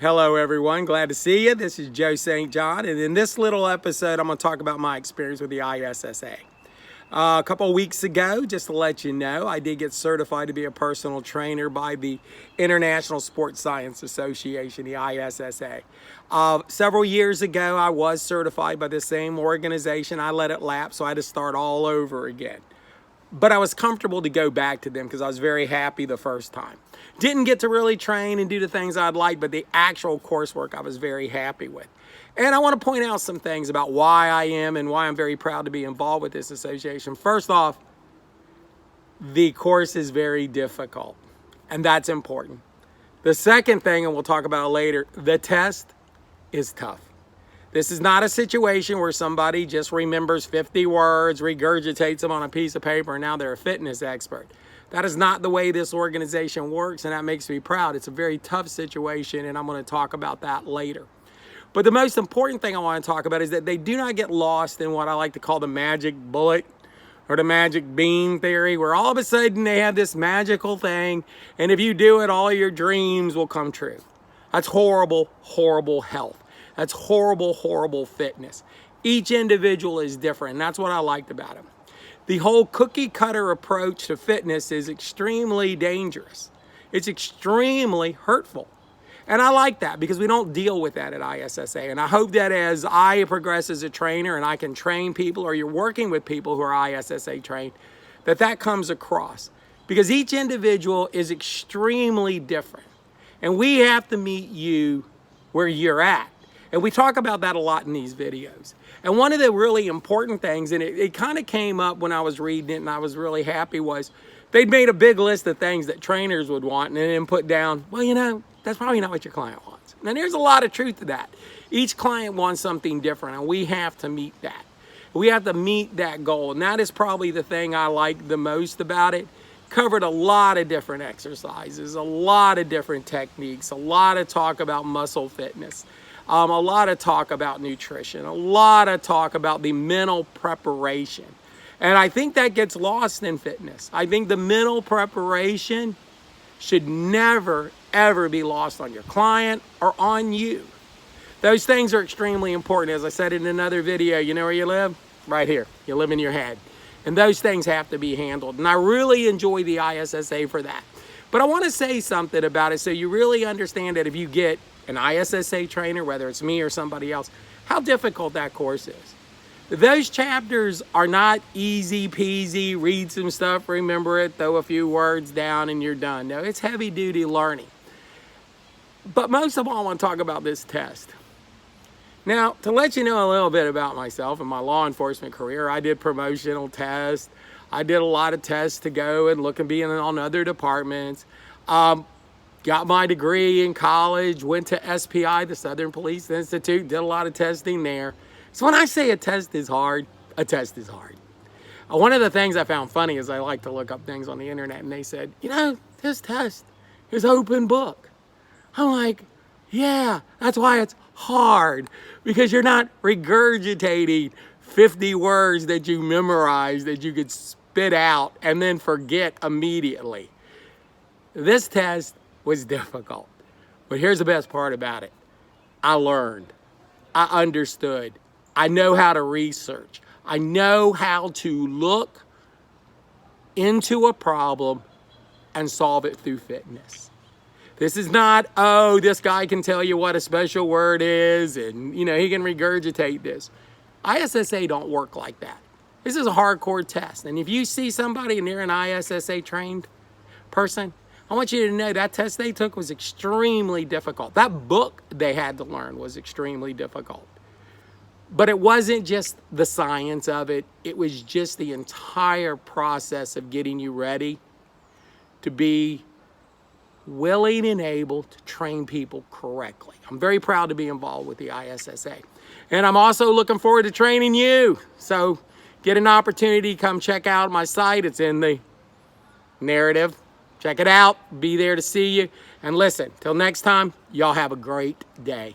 Hello everyone, glad to see you. This is Joe St. John, and in this little episode I'm going to talk about my experience with the ISSA. A couple of weeks ago, just to let you know, I did get certified to be a personal trainer by the International Sports Science Association, the ISSA. Several years ago, I was certified by the same organization. I let it lapse, so I had to start all over again. But I was comfortable to go back to them because I was very happy the first time. Didn't get to really train and do the things I'd like, but the actual coursework I was very happy with. And I want to point out some things about why I am and why I'm very proud to be involved with this association. First off, the course is very difficult, and that's important. The second thing, and we'll talk about it later, the test is tough. This is not a situation where somebody just remembers 50 words, regurgitates them on a piece of paper, and now they're a fitness expert. That is not the way this organization works, and that makes me proud. It's a very tough situation, and I'm going to talk about that later. But the most important thing I want to talk about is that they do not get lost in what I like to call the magic bullet or the magic bean theory, where all of a sudden they have this magical thing, and if you do it, all your dreams will come true. That's horrible, horrible health. That's horrible, horrible fitness. Each individual is different, and that's what I liked about it. The whole cookie cutter approach to fitness is extremely dangerous. It's extremely hurtful. And I like that because we don't deal with that at ISSA. And I hope that as I progress as a trainer and I can train people, or you're working with people who are ISSA trained, that comes across. Because each individual is extremely different. And we have to meet you where you're at. And we talk about that a lot in these videos. And one of the really important things, and it kind of came up when I was reading it and I was really happy, was they'd made a big list of things that trainers would want and then put down, well, you know, that's probably not what your client wants. Now, there's a lot of truth to that. Each client wants something different, and we have to meet that. We have to meet that goal, and that is probably the thing I like the most about it. Covered a lot of different exercises, a lot of different techniques, a lot of talk about muscle fitness. A lot of talk about nutrition, a lot of talk about the mental preparation. And I think that gets lost in fitness. I think the mental preparation should never, ever be lost on your client or on you. Those things are extremely important. As I said in another video, you know where you live? Right here. You live in your head. And those things have to be handled. And I really enjoy the ISSA for that. But I want to say something about it so you really understand that if you get an ISSA trainer, whether it's me or somebody else, how difficult that course is. Those chapters are not easy peasy, read some stuff, remember it, throw a few words down and you're done. No, it's heavy duty learning. But most of all, I want to talk about this test. Now, to let you know a little bit about myself and my law enforcement career, I did promotional tests. I did a lot of tests to go and look and be on other departments. Got my degree in college, went to SPI, the Southern Police Institute, did a lot of testing there. So when I say a test is hard, a test is hard. One of the things I found funny is I like to look up things on the internet, and they said, you know, this test is open book. I'm like, yeah, that's why it's hard, because you're not regurgitating 50 words that you memorized that you could spit out and then forget immediately. This test was difficult. But here's the best part about it. I learned. I understood. I know how to research. I know how to look into a problem and solve it through fitness. This is not, oh, this guy can tell you what a special word is and, you know, he can regurgitate this. ISSA don't work like that. This is a hardcore test. And if you see somebody and they're an ISSA trained person, I want you to know that test they took was extremely difficult. That book they had to learn was extremely difficult. But it wasn't just the science of it. It was just the entire process of getting you ready to be willing and able to train people correctly. I'm very proud to be involved with the ISSA. And I'm also looking forward to training you. So get an opportunity, come check out my site. It's in the narrative. Check it out. Be there to see you. And listen, till next time, y'all have a great day.